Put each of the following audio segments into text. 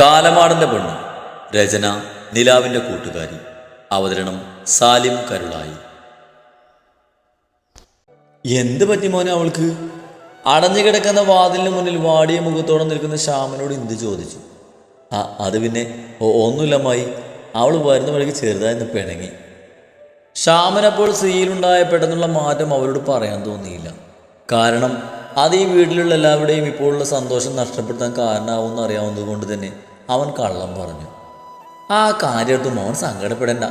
കാലമാടന്റെ പെണ്ണ്. രചന നിലാവിന്റെ കൂട്ടുകാരി. അവതരണം സാലിം കരുളായി. എന്ത് പറ്റി മോനെ അവൾക്ക്? അടഞ്ഞു കിടക്കുന്ന വാതിലിന് മുന്നിൽ വാടിയ മുഖത്തോടെ നിൽക്കുന്ന ശ്യാമനോട് ഇന്ദു ചോദിച്ചു. അത് പിന്നെ ഒന്നുമില്ല അമ്മായി, അവൾ വരുന്ന വഴിക്ക് ചെറുതായി പിണങ്ങി. ശ്യാമനപ്പോൾ സ്ത്രീയിലുണ്ടായ പെട്ടെന്നുള്ള മാറ്റം അവരോട് പറയാൻ തോന്നിയില്ല. കാരണം അത് ഈ വീട്ടിലുള്ള എല്ലാവരുടെയും ഇപ്പോഴുള്ള സന്തോഷം നഷ്ടപ്പെടുത്താൻ കാരണമാവുമെന്ന് അറിയാവുന്നത് കൊണ്ട് തന്നെ അവൻ കള്ളം പറഞ്ഞു. ആ കാര്യത്തും മോൻ സങ്കടപ്പെടേണ്ട.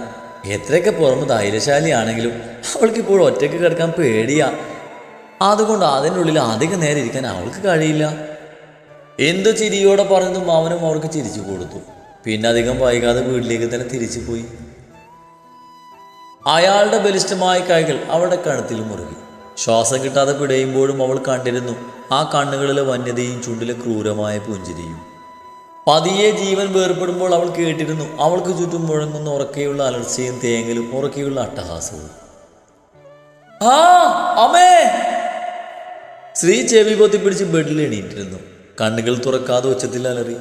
എത്രയൊക്കെ പുറമെ ധൈര്യശാലിയാണെങ്കിലും അവൾക്കിപ്പോൾ ഒറ്റയ്ക്ക് കിടക്കാൻ പേടിയാ. അതുകൊണ്ട് അതിൻ്റെ ഉള്ളിൽ അധികം നേരം ഇരിക്കാൻ അവൾക്ക് കഴിയില്ല. എന്തു ചിരിയോടെ പറഞ്ഞതും അവനും അവൾക്ക് ചിരിച്ചു കൊടുത്തു. പിന്നെ അധികം വൈകാതെ വീട്ടിലേക്ക് തന്നെ തിരിച്ചു പോയി. അയാളുടെ ബലിഷ്ഠമായ കൈകൾ അവളുടെ കഴുത്തിൽ മുറുകി. ശ്വാസം കിട്ടാതെ പിടയുമ്പോഴും അവൾ കണ്ടിരുന്നു ആ കണ്ണുകളിലെ വന്യതയും ചുണ്ടിലെ ക്രൂരമായ പുഞ്ചിരിയും. പതിയെ ജീവൻ വേർപ്പെടുമ്പോൾ അവൾ കേട്ടിരുന്നു അവൾക്ക് ചുറ്റും മുഴങ്ങുന്ന ഉറക്കെയുള്ള അലർച്ചയും തേങ്ങലും ഉറക്കെയുള്ള അട്ടഹാസവും. ആ അമ്മേ! സ്ത്രീ ചെവി പൊത്തി പിടിച്ച് ബെഡിൽ എണീറ്റിരുന്നു. കണ്ണുകൾ തുറക്കാതെ ഉച്ചത്തിൽ അലറി.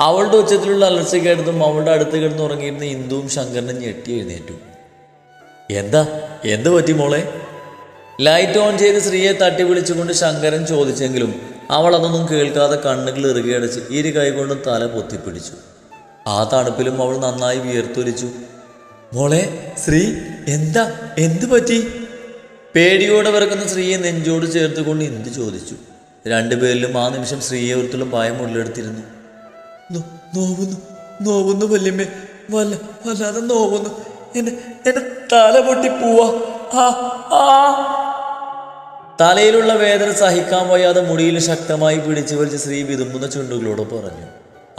അവളുടെ ഉച്ചത്തിലുള്ള അലർച്ച കേട്ടതും അവളുടെ അടുത്ത് കിടന്ന് ഉറങ്ങിയിരുന്ന ഇന്ദുവും ശങ്കരനും ഞെട്ടി എഴുന്നേറ്റു. എന്ത് പറ്റി മോളെ? ലൈറ്റ് ഓൺ ചെയ്ത് സ്ത്രീയെ തട്ടി വിളിച്ചുകൊണ്ട് ശങ്കരൻ ചോദിച്ചെങ്കിലും അവൾ അതൊന്നും കേൾക്കാതെ കണ്ണുകൾ ഇറുകിയടച്ച് ഇരു കൈകൊണ്ടും തല പൊത്തിപ്പിടിച്ചു. ആ തണുപ്പിലും അവൾ നന്നായി വിയർത്തൊലിച്ചു. മോളെ ശ്രീ, എന്ത് പറ്റി? പേടിയോടെ വിറക്കുന്ന സ്ത്രീയെ നെഞ്ചോട് ചേർത്തുകൊണ്ട് ഇന്ദു ചോദിച്ചു. രണ്ടുപേരിലും ആ നിമിഷം സ്ത്രീയെ ഓർത്തുള്ള ഭയം ഉള്ളെടുത്തിരുന്നു. നോവുന്നു വല്യമ്മേ, വല്ലാതെ നോവുന്നു. എന്റെ തല പൊട്ടി പോവാ. തലയിലുള്ള വേദന സഹിക്കാൻ വയ്യാതെ മുടിയിൽ ശക്തമായി പിടിച്ചു വലിച്ച് സ്ത്രീ വിതുമ്പുന്ന ചുണ്ടുകളോട് പറഞ്ഞു.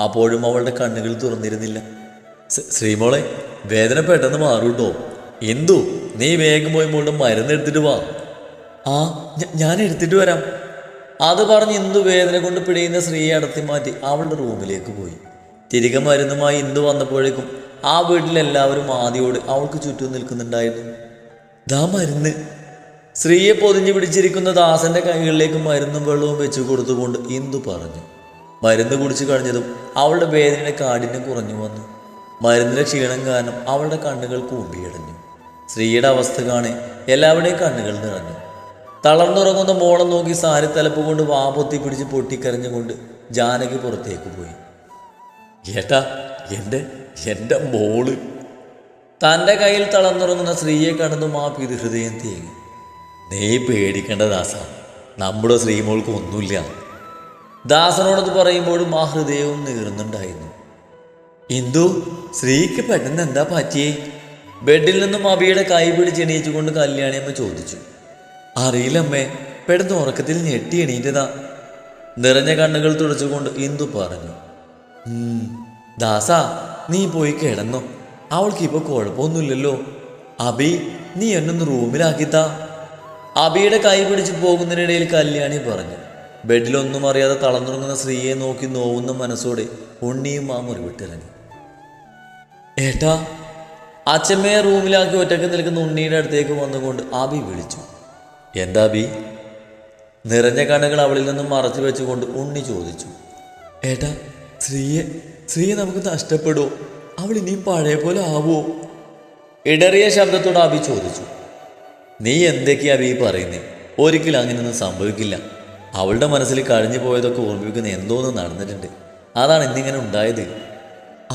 അപ്പോഴും അവളുടെ കണ്ണുകൾ തുറന്നിരുന്നില്ല. ശ്രീമോളെ, വേദന പെട്ടെന്ന് മാറൂട്ടോ. എന്തു, നീ വേഗം പോയി മോളുടെ മരുന്ന് എടുത്തിട്ട് വാ. ഞാൻ എടുത്തിട്ട് വരാം. അത് പറഞ്ഞ് ഇന്ദു വേദന കൊണ്ട് പിടിയുന്ന സ്ത്രീയെ അടത്തി മാറ്റി അവളുടെ റൂമിലേക്ക് പോയി. തിരികെ മരുന്നുമായി ഇന്ദു വന്നപ്പോഴേക്കും ആ വീട്ടിലെല്ലാവരും ആദ്യോട് അവൾക്ക് ചുറ്റും നിൽക്കുന്നുണ്ടായിരുന്നു. ദാ മരുന്ന്. സ്ത്രീയെ പൊതിഞ്ഞു പിടിച്ചിരിക്കുന്ന ദാസന്റെ കൈകളിലേക്ക് മരുന്നും വെള്ളവും വെച്ചു കൊടുത്തുകൊണ്ട് ഇന്ദു പറഞ്ഞു. മരുന്ന് കുടിച്ചു കഴിഞ്ഞതും അവളുടെ വേദനയുടെ കാഠിന്യം കുറഞ്ഞു വന്നു. മരുന്നിന്റെ ക്ഷീണം കാരണം അവളുടെ കണ്ണുകൾ കൂമ്പിയടഞ്ഞു. സ്ത്രീയുടെ അവസ്ഥ കാണെ എല്ലാവരുടെയും കണ്ണുകൾ നിറഞ്ഞു. തളർന്നുറങ്ങുന്ന മോളെ നോക്കി സാരി തലപ്പ് കൊണ്ട് വാപൊത്തി പിടിച്ച് പൊട്ടിക്കരഞ്ഞുകൊണ്ട് ജാനകി പുറത്തേക്ക് പോയി. ഏട്ടാ, എൻ്റെ മോള്. തൻ്റെ കയ്യിൽ തളർന്നുറങ്ങുന്ന സ്ത്രീയെ കണ്ടതും ആ പിതൃഹൃദയം തേങ്ങി. നീ പേടിക്കേണ്ട ദാസ, നമ്മുടെ ശ്രീമോൾക്ക് ഒന്നുമില്ല. ദാസനോടത് പറയുമ്പോഴും ആ ഹൃദയവും നീറുന്നുണ്ടായിരുന്നു. ഇന്ദു, സ്ത്രീക്ക് പെട്ടെന്ന് എന്താ പറ്റിയേ? ബെഡിൽ നിന്നും അബിയുടെ കൈ പിടിച്ച് എണീച്ചുകൊണ്ട് കല്യാണിയമ്മ ചോദിച്ചു. അറിയില്ലമ്മേ, പെട്ടെന്ന് ഉറക്കത്തിൽ ഞെട്ടി എണീറ്റതാ. നിറഞ്ഞ കണ്ണുകൾ തുടച്ചുകൊണ്ട് ഇന്ദു പറഞ്ഞു. ദാസ, നീ പോയി കിടന്നോ, അവൾക്കിപ്പോൾ കുഴപ്പമൊന്നുമില്ലല്ലോ. അബി, നീ എന്നൊന്ന് റൂമിലാക്കിത്താ. അബിയുടെ കൈ പിടിച്ച് പോകുന്നതിനിടയിൽ കല്യാണി പറഞ്ഞു. ബെഡിലൊന്നും അറിയാതെ തളർന്നുറങ്ങുന്ന സ്ത്രീയെ നോക്കി നോവുന്ന മനസ്സോടെ ഉണ്ണിയും ആ മുറിവിട്ടിറങ്ങി. ഏട്ടാ! അച്ഛമ്മയെ റൂമിലാക്കി ഒറ്റയ്ക്ക് നിൽക്കുന്ന ഉണ്ണിയുടെ അടുത്തേക്ക് വന്നുകൊണ്ട് അബി വിളിച്ചു. എന്താ അബി? നിറഞ്ഞ കണ്ണുകൾ അവളിൽ നിന്നും മറച്ചു വെച്ചുകൊണ്ട് ഉണ്ണി ചോദിച്ചു. ഏട്ടാ, സ്ത്രീയെ നമുക്ക് നഷ്ടപ്പെടുമോ? അവൾ ഇനിയും പഴയ പോലെ ആവുമോ? ഇടറിയ ശബ്ദത്തോട് അബി ചോദിച്ചു. നീ എന്തൊക്കെയാ അബി പറയുന്നേ? ഒരിക്കലും അങ്ങനെയൊന്നും സംഭവിക്കില്ല. അവളുടെ മനസ്സിൽ കഴിഞ്ഞു പോയതൊക്കെ ഓർമ്മിപ്പിക്കുന്ന എന്തോന്ന് നടന്നിട്ടുണ്ട്. അതാണ് ഇന്നിങ്ങനെ ഉണ്ടായത്.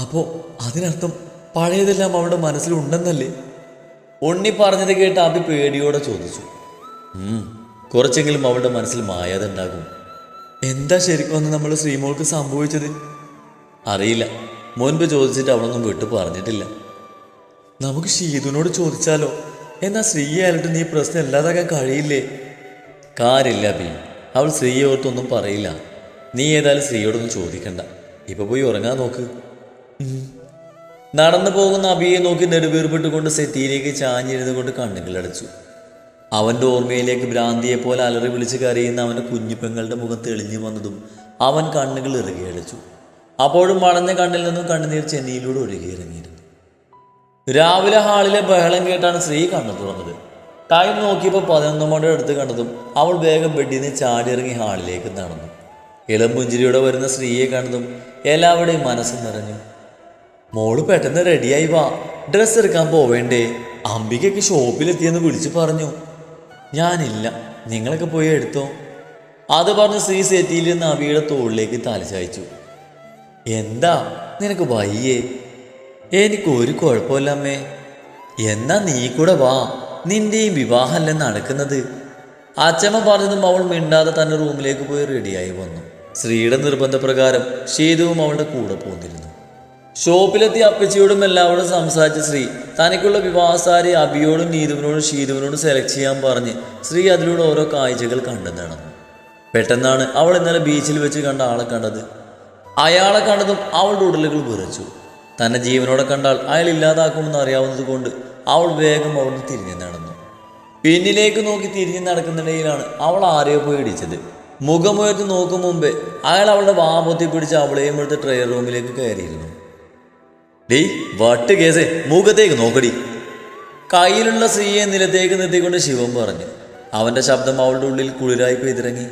അപ്പോൾ അതിനർത്ഥം പഴയതെല്ലാം അവളുടെ മനസ്സിലുണ്ടെന്നല്ലേ? ഉണ്ണി പറഞ്ഞത് കേട്ട് അബി പേടിയോടെ ചോദിച്ചു. കുറച്ചെങ്കിലും അവളുടെ മനസ്സിൽ മായാതെ ഉണ്ടാകും. എന്താ ശരിക്കും അന്ന് നമ്മൾ ശ്രീമോൾക്ക് സംഭവിച്ചത്? അറിയില്ല. മുൻപ് ചോദിച്ചിട്ട് അവളൊന്നും വിട്ടു പറഞ്ഞിട്ടില്ല. നമുക്ക് ഷീതുവിനോട് ചോദിച്ചാലോ? എന്നാൽ സ്ത്രീയെ ആയിട്ട് നീ പ്രശ്നം ഇല്ലാതാക്കാൻ കഴിയില്ലേ? കാര്യമില്ല അബി, അവൾ സ്ത്രീയെ ഓർത്തൊന്നും പറയില്ല. നീ ഏതായാലും സ്ത്രീയോടൊന്നും ചോദിക്കണ്ട. ഇപ്പൊ പോയി ഉറങ്ങാൻ നോക്ക്. നടന്നു പോകുന്ന അബിയെ നോക്കി നെടുവീർപ്പിട്ടുകൊണ്ട് സെറ്റിയിലേക്ക് ചാഞ്ഞിരുന്നു കൊണ്ട് കണ്ണുകൾ അടച്ചു. അവൻ്റെ ഓർമ്മയിലേക്ക് ഭ്രാന്തിയെപ്പോലെ അലറി വിളിച്ച് കരയുന്ന അവൻ്റെ കുഞ്ഞിപ്പെങ്ങളുടെ മുഖം തെളിഞ്ഞു വന്നതും അവൻ കണ്ണുകൾ ഇറുകിയടച്ചു. അപ്പോഴും വളഞ്ഞ കണ്ണിൽ നിന്നും കണ്ണുനീർ ചെന്നിയിലൂടെ ഒഴുകിയിറങ്ങിയിരുന്നു. രാവിലെ ഹാളിലെ ബഹളം കേട്ടാണ് സ്ത്രീ കണ്ണു തുറന്നത്. ടൈം നോക്കിയപ്പോൾ 11 മണിയുടെ അടുത്ത് കണ്ടതും അവൾ വേഗം ബെഡിൽ നിന്ന് ചാടിയിറങ്ങി ഹാളിലേക്ക് നടന്നു. ഇളം പുഞ്ചിരിയോടെ വരുന്ന സ്ത്രീയെ കണ്ടതും എല്ലാവരുടെയും മനസ്സ് നിറഞ്ഞു. മോള് പെട്ടെന്ന് റെഡിയായി വാ, ഡ്രസ്സ് എടുക്കാൻ പോവേണ്ടേ? അംബികയ്ക്ക് ഷോപ്പിലെത്തിയെന്ന് വിളിച്ചു പറഞ്ഞു. ഞാനില്ല, നിങ്ങളൊക്കെ പോയി എടുത്തോ. അത് പറഞ്ഞ് സ്ത്രീ സെറ്റിയിൽ നിന്ന് അബിയുടെ തോളിലേക്ക് തലചായ്ച്ചു. എന്താ നിനക്ക് വയ്യേ? എനിക്കൊരു കുഴപ്പമില്ല അമ്മേ. എന്നാ നീ കൂടെ വാ, നിന്റെയും വിവാഹമല്ലേ നടക്കുന്നത്. അച്ഛമ്മ പറഞ്ഞതും അവൾ മിണ്ടാതെ തന്നെ റൂമിലേക്ക് പോയി റെഡിയായി വന്നു. ശ്രീയുടെ നിർബന്ധപ്രകാരം ഷീതുവും അവളുടെ കൂടെ പോന്നിരുന്നു. ഷോപ്പിലെത്തി അപ്പച്ചിയോടും എല്ലാവരോടും സംസാരിച്ച ശ്രീ തനിക്കുള്ള വിവാഹസാരി അബിയോടും നീതുവിനോടും ഷീതുവിനോടും സെലക്ട് ചെയ്യാൻ പറഞ്ഞ് ശ്രീ അതിലൂടെ ഓരോ കാഴ്ചകൾ കണ്ടു നടന്നു. പെട്ടെന്നാണ് അവൾ ഇന്നലെ ബീച്ചിൽ വെച്ച് കണ്ട ആളെ കണ്ടത്. അയാളെ കണ്ടതും അവളുടെ ഉടലുകൾ വിറച്ചു. തന്നെ ജീവനോടെ കണ്ടാൽ അയാൾ ഇല്ലാതാക്കുമെന്ന് അറിയാവുന്നത് കൊണ്ട് അവൾ വേഗം അവിടുന്ന് തിരിഞ്ഞു നടന്നു. പിന്നിലേക്ക് നോക്കി തിരിഞ്ഞു നടക്കുന്നിടയിലാണ് അവൾ ആരെയോ പോയി ഇടിച്ചത്. മുഖമുയർത്തി നോക്കും മുമ്പേ അയാൾ അവളുടെ വാപൊത്തി പിടിച്ച് അവളെയും എടുത്ത് ട്രെയർ റൂമിലേക്ക് കയറിയിരുന്നു. ഡേയ് വട്ട് കേസേ, മുഖത്തേക്ക് നോക്കടി. കയ്യിലുള്ള സ്ത്രീയെ നിലത്തേക്ക് നിർത്തിക്കൊണ്ട് ശിവൻ പറഞ്ഞു. അവന്റെ ശബ്ദം അവളുടെ ഉള്ളിൽ കുളിരായി പെയ്തിറങ്ങി.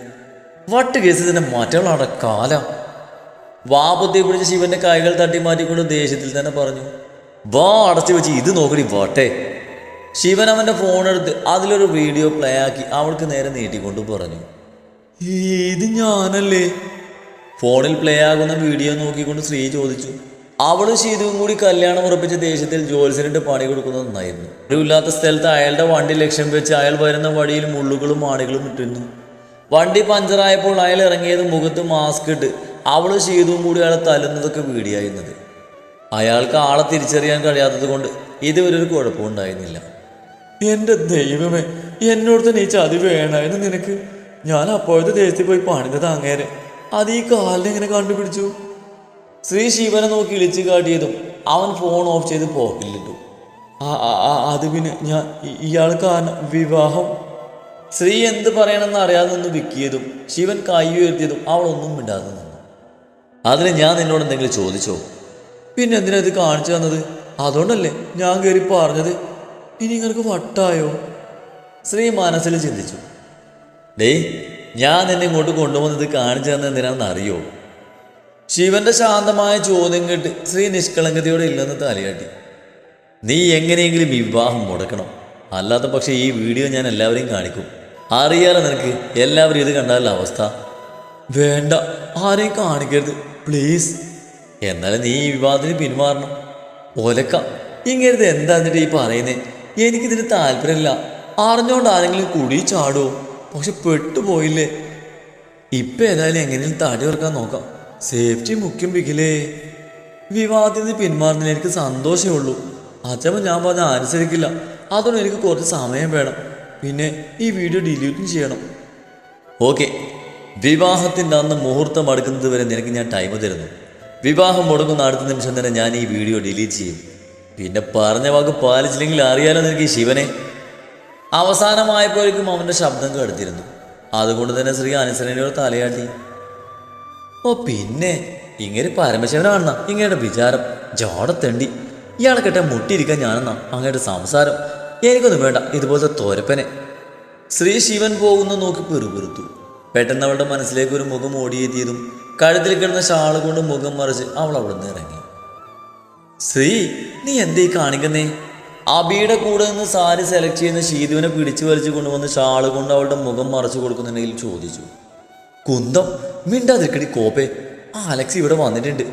വട്ട് കേസ് തന്നെ മറ്റവളാണ് കാല. വാപൊത്തി പിടിച്ച് ശിവന്റെ കൈകൾ തട്ടി മാറ്റിക്കൊണ്ട് ദേഷ്യത്തിൽ തന്നെ പറഞ്ഞു. വാ അടച്ചു വെച്ച് ഇത് നോക്കടി വട്ടെ. ശിവൻ അവന്റെ ഫോണെടുത്ത് അതിലൊരു വീഡിയോ പ്ലേ ആക്കി അവൾക്ക് നേരെ നീട്ടിക്കൊണ്ട് പറഞ്ഞു. ഇത് ഞാനല്ലേ? ഫോണിൽ പ്ലേ ആകുന്ന വീഡിയോ നോക്കിക്കൊണ്ട് സ്ത്രീ ചോദിച്ചു. അവളും ശീതവും കൂടി കല്യാണം ഉറപ്പിച്ച ദേഷ്യത്തിൽ ജോത്സ്യനിട്ട് പണി കൊടുക്കുന്നത് നന്നായിരുന്നു. ഇല്ലാത്ത സ്ഥലത്ത് അയാളുടെ വണ്ടി ലക്ഷ്യം വെച്ച് അയാൾ വരുന്ന വഴിയിൽ മുള്ളുകളും ആണികളും ഇട്ടിരുന്നു. വണ്ടി പഞ്ചറായപ്പോൾ അയാൾ ഇറങ്ങിയത് മുഖത്ത് മാസ്ക് ഇട്ട് അവളും ശീതവും കൂടി അയാളെ തല്ലുന്നതൊക്കെ വീഡിയോ ആയിരുന്നത്. അയാൾക്ക് ആളെ തിരിച്ചറിയാൻ കഴിയാത്തത് കൊണ്ട് ഇതുവരെ ഒരു കുഴപ്പമുണ്ടായിരുന്നില്ല. എൻ്റെ ദൈവമേ, എന്നോട് തന്നെ ഈ ചതി വേണമായിരുന്നു നിനക്ക്. ഞാൻ അപ്പോഴത്തെ ദേശത്തിൽ പോയി പണിതത് അങ്ങേരെ, അത് ഈ കാലിനെ എങ്ങനെ കണ്ടുപിടിച്ചു? ശ്രീ ശിവനെ നോക്കി ഇളിച്ചു കാട്ടിയതും അവൻ ഫോൺ ഓഫ് ചെയ്ത് പോക്കിലിട്ടു. അത് പിന്നെ ഞാൻ ഇയാൾക്ക് വിവാഹം. ശ്രീ എന്ത് പറയണമെന്ന് അറിയാതെ നിന്ന് വിക്കിയതും ശിവൻ കൈ ഉയർത്തിയതും അവളൊന്നും മിണ്ടാതെ നിന്നു. അതിന് ഞാൻ നിന്നോട് എന്തെങ്കിലും ചോദിച്ചോ? പിന്നെ എന്തിനാ ഇത് കാണിച്ചു തന്നത്? അതുകൊണ്ടല്ലേ ഞാൻ കയറി പറഞ്ഞത്. ഇനി നിങ്ങൾക്ക് വട്ടായോ? ശ്രീ മനസ്സിൽ ചിന്തിച്ചു. ഡേയ്, ഞാൻ നിന്നെ ഇങ്ങോട്ട് കൊണ്ടുവന്നത് കാണിച്ചു തന്നെ എന്തിനാണെന്ന് അറിയോ? ശിവന്റെ ശാന്തമായ ചോദ്യം കേട്ട് ശ്രീ നിഷ്കളങ്കതയോടെ ഇല്ലെന്ന് തലയാട്ടി. നീ എങ്ങനെയെങ്കിലും വിവാഹം മുടക്കണം, അല്ലാത്ത പക്ഷേ ഈ വീഡിയോ ഞാൻ എല്ലാവരെയും കാണിക്കും. അറിയാലോ നിനക്ക് എല്ലാവരും ഇത് കണ്ടാലുള്ള അവസ്ഥ. വേണ്ട, ആരെയും കാണിക്കരുത് പ്ലീസ്. എന്നാലും നീ ഈ വിവാദത്തിന് പിന്മാറണം. ഒലക്ക, ഇങ്ങനത്തെ എന്താ എന്നിട്ട് ഈ പറയുന്നേ? എനിക്കിതിന് താല്പര്യമില്ല. അറിഞ്ഞോണ്ട് ആരെങ്കിലും കുടി ചാടുമോ? പക്ഷെ പെട്ടുപോയില്ലേ. ഇപ്പം ഏതായാലും എങ്ങനെയും തടി ഓർക്കാൻ നോക്കാം. സേഫ്റ്റി മുഖ്യം പിക്കിലേ. വിവാഹത്തിൽ നിന്ന് പിന്മാറുന്നതിൽ എനിക്ക് സന്തോഷമേ ഉള്ളൂ. അച്ഛമ്മ ഞാൻ പറഞ്ഞ അനുസരിക്കില്ല. അതുകൊണ്ട് എനിക്ക് കുറച്ച് സമയം വേണം. പിന്നെ ഈ വീഡിയോ ഡിലീറ്റും ചെയ്യണം. ഓക്കെ, വിവാഹത്തിൻ്റെ അന്ന് മുഹൂർത്തം അടുക്കുന്നത് വരെ നിനക്ക് ഞാൻ ടൈം തരുന്നു. വിവാഹം മുടങ്ങുന്ന അടുത്ത നിമിഷം തന്നെ ഞാൻ ഈ വീഡിയോ ഡിലീറ്റ് ചെയ്യും. പിന്നെ പറഞ്ഞ വാക്ക് പാലിച്ചില്ലെങ്കിൽ അറിയാലോ നിനക്ക് ഈ ശിവനെ. അവസാനമായപ്പോഴേക്കും അവൻ്റെ ശബ്ദം കടുത്തിരുന്നു. അതുകൊണ്ട് തന്നെ ശ്രീ അനുസരണയോട് തലയാട്ടി. ഓ പിന്നെ ഇങ്ങനെ പരമശിവനാണെന്നാ ഇങ്ങയുടെ വിചാരം? ജോടത്തെണ്ടി, ഇയാളെ കെട്ടാൻ മുട്ടിയിരിക്കാൻ ഞാനെന്നാ അങ്ങയുടെ സംസാരം. എനിക്കൊന്നും വേണ്ട ഇതുപോലത്തെ തോരപ്പനെ. ശ്രീ ശിവൻ പോകുന്ന നോക്കി പെറുപെറുത്തു. പെട്ടെന്ന് അവളുടെ മനസ്സിലേക്ക് ഒരു മുഖം ഓടിയെത്തിയതും കഴുത്തിൽ കിടന്ന ഷാള് കൊണ്ട് മുഖം മറിച്ച് അവൾ അവിടെ നിന്ന് ഇറങ്ങി. ശ്രീ, നീ എന്തേ കാണിക്കുന്നേ? അബിയുടെ കൂടെ നിന്ന് സാരി സെലക്ട് ചെയ്യുന്ന ഷീതുവിനെ പിടിച്ചു വലിച്ചു കൊണ്ടുവന്ന് ഷാള് കൊണ്ട് അവളുടെ മുഖം മറച്ചു കൊടുക്കുന്നുണ്ടെങ്കിൽ ചോദിച്ചു. കുന്തം, മിണ്ടാതിരിക്കടി കോപ്പേ. അലക്സ് ഇവിടെ വന്നിട്ടുണ്ട്.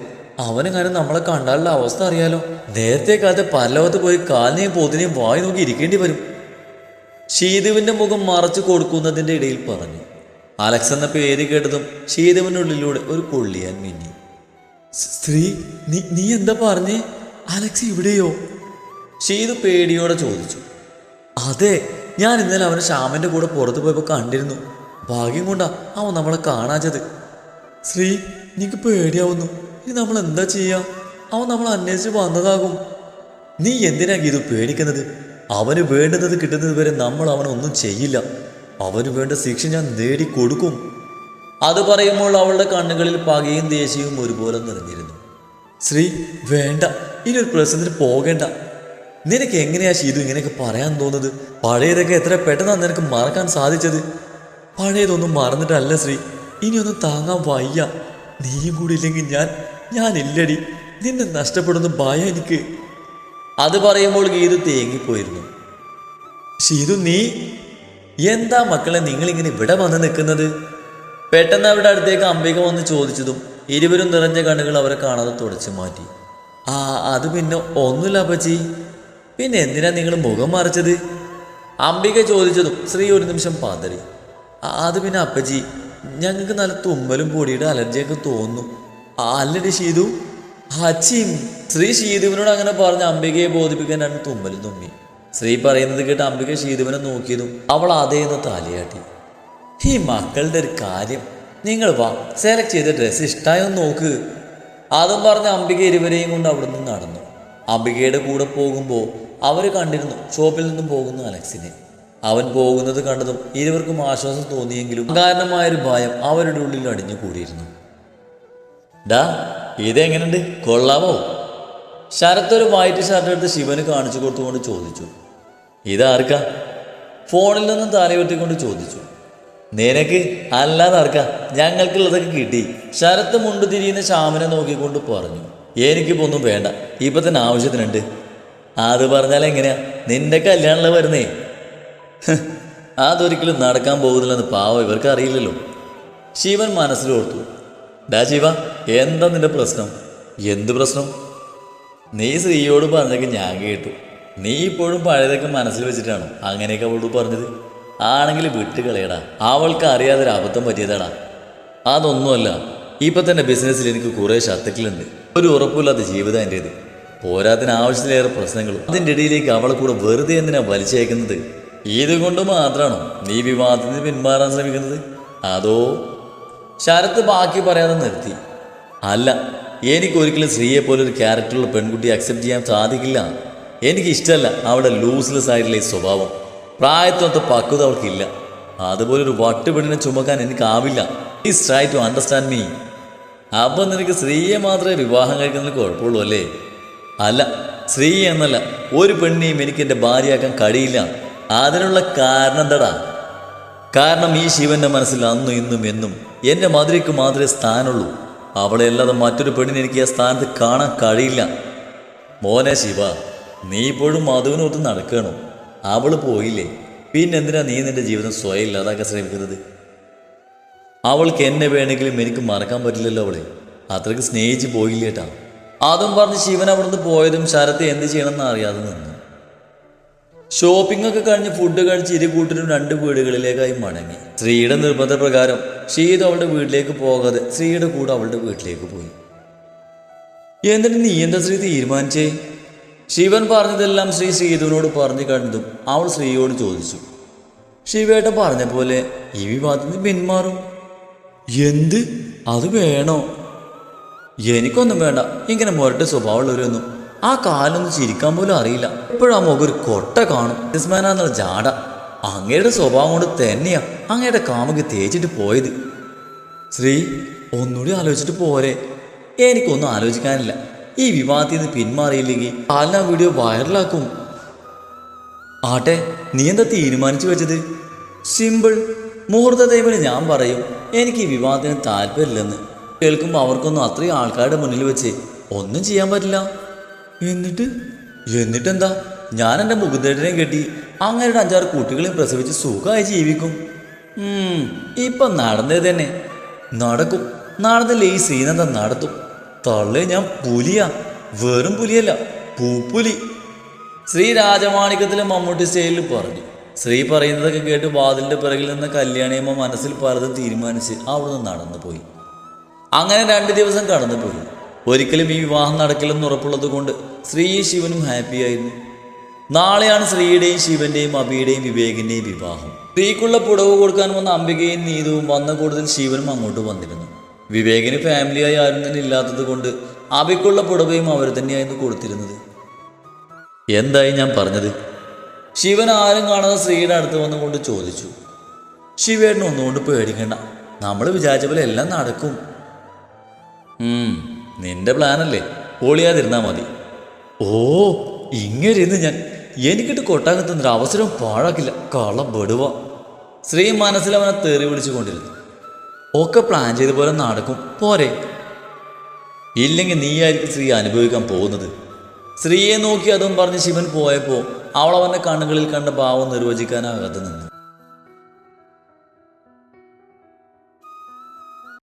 അവനെങ്ങാനും നമ്മളെ കണ്ടാലുള്ള അവസ്ഥ അറിയാലോ. നേരത്തെ കാലത്ത് പരലോകത്ത് പോയി കാലിനെയും പോത്തിനെയും വായി നോക്കി ഇരിക്കേണ്ടി വരും. ഷീതുവിൻ്റെ മുഖം മറച്ചു കൊടുക്കുന്നതിൻ്റെ ഇടയിൽ പറഞ്ഞു. അലക്സ് എന്ന പേര് കേട്ടതും ഷീതുവിൻ്റെ ഉള്ളിലൂടെ ഒരു കൊള്ളിയാൻ മിന്നി. സ്ത്രീ, നീ എന്താ പറഞ്ഞേ? അലക്സ് ഇവിടെയോ? ഷീതു പേടിയോടെ ചോദിച്ചു. അതെ, ഞാൻ ഇന്നലെ അവനെ ശ്യാമൻ്റെ കൂടെ പുറത്തു പോയപ്പോൾ കണ്ടിരുന്നു. ഭാഗ്യം കൊണ്ടാ അവൻ നമ്മളെ കാണാച്ചത്. ശ്രീ, നിനക്ക് പേടിയാവുന്നു. ഇനി നമ്മൾ എന്താ ചെയ്യാ? അവൻ നമ്മൾ അന്വേഷിച്ച് വന്നതാകും. നീ എന്തിനാ ഇത് പേടിക്കുന്നത്? അവന് വേണ്ടുന്നത് കിട്ടുന്നത് വരെ നമ്മൾ അവനൊന്നും ചെയ്യില്ല. അവന് വേണ്ട ശിക്ഷ ഞാൻ നേടിക്കൊടുക്കും. അത് പറയുമ്പോൾ അവളുടെ കണ്ണുകളിൽ പകയും ദേഷ്യവും ഒരുപോലെ നിറഞ്ഞിരുന്നു. ശ്രീ, വേണ്ട, ഇനി ഒരു പ്രശ്നത്തിന് പോകേണ്ട. നിനക്ക് എങ്ങനെയാ ഷീതു ഇങ്ങനെയൊക്കെ പറയാൻ തോന്നുന്നത്? പഴയതൊക്കെ എത്ര പെട്ടെന്നാണ് നിനക്ക് മറക്കാൻ സാധിച്ചത്? പഴയതൊന്നും മറന്നിട്ടല്ല ശ്രീ, ഇനിയൊന്നും താങ്ങാൻ വയ്യ. നീയും കൂടി ഇല്ലെങ്കിൽ ഞാനില്ലടി. നിന്നെ നഷ്ടപ്പെടുന്ന ഭയം എനിക്ക്. അത് പറയുമ്പോൾ ഗീതു തേങ്ങിപ്പോയിരുന്നു. ഷീതു, നീ എന്താ മക്കളെ നിങ്ങളിങ്ങനെ ഇവിടെ വന്ന് നിൽക്കുന്നത്? പെട്ടെന്ന് അവരുടെ അടുത്തേക്ക് അംബിക വന്ന് ചോദിച്ചതും ഇരുവരും നിറഞ്ഞ കണ്ണുകൾ അവരെ കാണാതെ തുടച്ചു മാറ്റി. അത് പിന്നെ ഒന്നുമില്ല അപ്പച്ചി. പിന്നെ എന്തിനാ നിങ്ങൾ മുഖം മറിച്ചത്? അംബിക ചോദിച്ചതും ശ്രീ ഒരു നിമിഷം പതറി. അത് പിന്നെ അപ്പച്ചി, ഞങ്ങൾക്ക് നല്ല തുമ്മലും പൊടിയുടെ അലർജിയൊക്കെ തോന്നുന്നു. അല്ലടി ഷീതു? ഹച്ചിം. ശ്രീ ഷീതുവിനോട് അങ്ങനെ പറഞ്ഞ് അംബികയെ ബോധിപ്പിക്കാൻ രണ്ട് തുമ്മലും തുമ്മി. ശ്രീ പറയുന്നത് കേട്ട് അംബിക ഷീതുവിനെ നോക്കിയതും അവൾ അതേന്ന് തലയാട്ടി. ഈ മക്കളുടെ ഒരു കാര്യം, നിങ്ങൾ വാ, സെലക്ട് ചെയ്ത ഡ്രസ്സ് ഇഷ്ടമായൊന്ന് നോക്ക്. അതും പറഞ്ഞ് അംബിക ഇരുവരെയും കൊണ്ട് അവിടെ നിന്ന് നടന്നു. അംബികയുടെ കൂടെ പോകുമ്പോൾ അവർ കണ്ടിരുന്നു ഷോപ്പിൽ നിന്നും പോകുന്ന അലക്സിനെ. അവൻ പോകുന്നത് കണ്ടതും ഇരുവർക്കും ആശ്വാസം തോന്നിയെങ്കിലും കാരണമായൊരു ഭയം അവരുടെ ഉള്ളിൽ അടിഞ്ഞു കൂടിയിരുന്നു. ഡാ, ഇതെങ്ങനെയുണ്ട്, കൊള്ളാമോ? ശരത്ത് ഒരു വൈറ്റ് ഷർട്ട് എടുത്ത് ശിവന് കാണിച്ചു കൊടുത്തുകൊണ്ട് ചോദിച്ചു. ഇതാർക്കാ? ഫോണിൽ നിന്നും തലയൊട്ടിക്കൊണ്ട് ചോദിച്ചു. നിനക്ക് അല്ലാതെ ആർക്കാ? ഞങ്ങൾക്കുള്ളതൊക്കെ കിട്ടി. ശരത്ത് മുണ്ടു തിരിയുന്ന ശ്യാമിനെ നോക്കിക്കൊണ്ട് പറഞ്ഞു. എനിക്കിപ്പോൾ ഒന്നും വേണ്ട, ഇപ്പം തന്നെ ആവശ്യത്തിനുണ്ട്. അത് പറഞ്ഞാൽ എങ്ങനെയാ? നിന്റെ കല്യാണമല്ല വരുന്നേ. അതൊരിക്കലും നടക്കാൻ പോകുന്നില്ലെന്ന് പാവം ഇവർക്ക് അറിയില്ലല്ലോ. ശിവൻ മനസ്സിലോർത്തു. ഡാ ശിവ, എന്താ നിന്റെ പ്രശ്നം? എന്ത് പ്രശ്നം? നീ ശ്രീയോട് പറഞ്ഞൊക്കെ ഞാൻ കേട്ടു. നീ ഇപ്പോഴും പഴയതൊക്കെ മനസ്സിൽ വെച്ചിട്ടാണോ അങ്ങനെയൊക്കെ അവളോട് പറഞ്ഞത്? ആണെങ്കിൽ വിട്ട് കളയടാ. അവൾക്ക് അറിയാതൊരു അബദ്ധം പറ്റിയതാടാ. അതൊന്നുമല്ല, ഇപ്പം തന്നെ ബിസിനസ്സിൽ എനിക്ക് കുറേ ശത്രുക്കളുണ്ട്. ഒരു ഉറപ്പില്ലാത്ത ജീവിതം എൻ്റേത്. പോരാത്തിന് ആവശ്യത്തിലേറെ പ്രശ്നങ്ങളും. അതിൻ്റെ ഇടയിലേക്ക് അവളെ കൂടെ വെറുതെ എന്തിനാ വലിച്ചയക്കുന്നത്? ഇതുകൊണ്ട് മാത്രമാണോ നീ വിവാദത്തിൽ നിന്ന് പിന്മാറാൻ ശ്രമിക്കുന്നത്? അതോ? ശരത്ത് ബാക്കി പറയാതെ നിർത്തി. അല്ല, എനിക്കൊരിക്കലും സ്ത്രീയെ പോലെ ഒരു ക്യാരക്ടറുള്ള പെൺകുട്ടിയെ അക്സെപ്റ്റ് ചെയ്യാൻ സാധിക്കില്ല. എനിക്കിഷ്ടമല്ല അവളുടെ ലൂസ്ലെസ് ആയിട്ടുള്ള ഈ സ്വഭാവം. പ്രായത്വത്തെ പക്വത അവൾക്കില്ല. അതുപോലൊരു വട്ടുപെണ്ണിനെ ചുമക്കാൻ എനിക്കാവില്ല. Please try to understand me. അപ്പം നിനക്ക് സ്ത്രീയെ മാത്രമേ വിവാഹം കഴിക്കുന്നതിൽ കുഴപ്പമുള്ളൂ അല്ലേ? അല്ല, സ്ത്രീ എന്നല്ല, ഒരു പെണ്ണിനെയും എനിക്ക് എൻ്റെ ഭാര്യയാക്കാൻ കഴിയില്ല. അതിനുള്ള കാരണം എന്താടാ? കാരണം ഈ ശിവന്റെ മനസ്സിൽ അന്നും ഇന്നും എന്നും എൻ്റെ മധുരയ്ക്ക് മാത്രമേ സ്ഥാനമുള്ളൂ. അവളെ അല്ലാതെ മറ്റൊരു പെണ്ണിന് എനിക്ക് ആ സ്ഥാനത്ത് കാണാൻ കഴിയില്ല. മോനെ ശിവ, നീ ഇപ്പോഴും മധുവിനോട്ട് നടക്കണോ? അവൾ പോയില്ലേ, പിന്നെന്തിനാ നീ നിന്റെ ജീവിതം സ്വയം ഇല്ലാതാക്കാൻ ശ്രമിക്കുന്നത്? അവൾക്ക് എന്നെ വേണമെങ്കിലും എനിക്ക് മറക്കാൻ പറ്റില്ലല്ലോ. അവളെ അത്രയ്ക്ക് സ്നേഹിച്ച് പോയില്ലേട്ടാ. അതും പറഞ്ഞ് ശിവൻ അവിടുന്ന് പോയതും ശരത്ത് എന്ത് ചെയ്യണമെന്ന് അറിയാതെ നിന്നു. ഷോപ്പിംഗ് ഒക്കെ കഴിഞ്ഞ് ഫുഡ് കഴിച്ച് ഇരു കൂട്ടരും രണ്ട് വീടുകളിലേക്കായി മടങ്ങി. ശ്രീയുടെ നിർബന്ധപ്രകാരം ഷീതു അവളുടെ വീട്ടിലേക്ക് പോകാതെ ശ്രീയുടെ കൂടെ അവളുടെ വീട്ടിലേക്ക് പോയി. എന്നിട്ട് നീ എന്താ ശ്രീ തീരുമാനിച്ചേ? ശിവൻ പറഞ്ഞതെല്ലാം ശ്രീധുവിനോട് പറഞ്ഞു കഴിഞ്ഞതും അവൾ ശ്രീയോട് ചോദിച്ചു. ശിവേട്ടൻ പറഞ്ഞ പോലെ ഈ വിവാദത്തിൽ നിന്ന് പിന്മാറും. എന്ത്? അത് വേണോ? എനിക്കൊന്നും വേണ്ട. ഇങ്ങനെ മുരട്ട് സ്വഭാവമുള്ളവരൊന്നും ആ കാലൊന്നും ചിരിക്കാൻ പോലും അറിയില്ല. എപ്പോഴും ആ മുഖം ഒരു കൊട്ട കാണും. ബിസിനസ്മാനാന്നുള്ള ജാട. അങ്ങയുടെ സ്വഭാവം കൊണ്ട് തന്നെയാ അങ്ങയുടെ കാമുകി തേച്ചിട്ട് പോയത്. ശ്രീ, ഒന്നുകൂടി ആലോചിച്ചിട്ട് പോരെ? എനിക്കൊന്നും ആലോചിക്കാനില്ല. ഈ വിവാദത്തിൽ നിന്ന് പിന്മാറിയില്ലെങ്കിൽ ആ വീഡിയോ വൈറലാക്കും. ആട്ടെ, നീ എന്താ തീരുമാനിച്ചു വെച്ചത്? സിമ്പിൾ. മുഹൂർത്ത ടൈമിൽ ഞാൻ പറയും എനിക്ക് ഈ വിവാദത്തിന് താല്പര്യമില്ലെന്ന്. കേൾക്കുമ്പോൾ അവർക്കൊന്നും അത്രയും ആൾക്കാരുടെ മുന്നിൽ വെച്ച് ഒന്നും ചെയ്യാൻ പറ്റില്ല. എന്നിട്ടെന്താ? ഞാൻ എൻ്റെ മുഖത്തേട്ടനെയും കെട്ടി അങ്ങയുടെ 5-6 കുട്ടികളെയും പ്രസവിച്ച് സുഖമായി ജീവിക്കും. ഇപ്പം നടന്നേ തന്നെ നടക്കും. നടന്നില്ലേ ഈ ശ്രീനന്ദ നടത്തും. തള്ളേ, ഞാൻ പുലിയാ. വെറും പുലിയല്ല, പൂപ്പുലി. ശ്രീ രാജമാണിക്യത്തിലെ മമ്മൂട്ടി സ്റ്റൈലിൽ പറഞ്ഞു. ശ്രീ പറയുന്നതൊക്കെ കേട്ട് വാതിലിൻ്റെ പിറകിൽ നിന്ന് കല്യാണിയമ്മ മനസ്സിൽ പലതും തീരുമാനിച്ച് അവിടുന്ന് നടന്നു പോയി. അങ്ങനെ 2 ദിവസം കടന്നുപോയി. ഒരിക്കലും ഈ വിവാഹം നടക്കില്ലെന്ന് ഉറപ്പുള്ളത് കൊണ്ട് ശ്രീയും ശിവനും ഹാപ്പിയായിരുന്നു. നാളെയാണ് ശ്രീയുടെയും ശിവന്റെയും അബിയുടെയും വിവേകിന്റെയും വിവാഹം. ശ്രീക്കുള്ള പുടവ് കൊടുക്കാൻ വന്ന അംബികയും നീതുവും വന്ന കൂടുതൽ ശിവനും അങ്ങോട്ട് വന്നിരുന്നു. വിവേകിന് ഫാമിലിയായി ആരും തന്നെ ഇല്ലാത്തത് കൊണ്ട് അബിക്കുള്ള പുടവയും അവർ തന്നെയായിരുന്നു കൊടുത്തിരുന്നത്. എന്തായി ഞാൻ പറഞ്ഞത്? ശിവൻ ആരും കാണാതെ ശ്രീയുടെ അടുത്ത് വന്നുകൊണ്ട് ചോദിച്ചു. ശിവേട്ടന് ഒന്നുകൊണ്ട് പേടിക്കണ്ട, നമ്മൾ വിചാരിച്ച പോലെ എല്ലാം നടക്കും. നിന്റെ പ്ലാനല്ലേ, പൊളിയാതിരുന്നാ മതി. ഓ, ഇങ്ങനെ ഇരുന്ന് എനിക്കിട്ട് കൊട്ടാകത്തുന്നൊരു അവസരം പാഴാക്കില്ല, കള്ളം പെടുക. ശ്രീ മനസ്സിൽ അവനെ തെറി വിളിച്ചു കൊണ്ടിരുന്നു. ഒക്കെ പ്ലാൻ ചെയ്ത പോലെ നടക്കും പോരെ? ഇല്ലെങ്കിൽ നീയായിരിക്കും ശ്രീ അനുഭവിക്കാൻ പോകുന്നത്. ശ്രീയെ നോക്കി അതും പറഞ്ഞ് ശിവൻ പോയപ്പോൾ അവൾ അവൻ്റെ കണ്ണുകളിൽ കണ്ട ഭാവം നിർവചിക്കാനാകാതെ നിന്നു.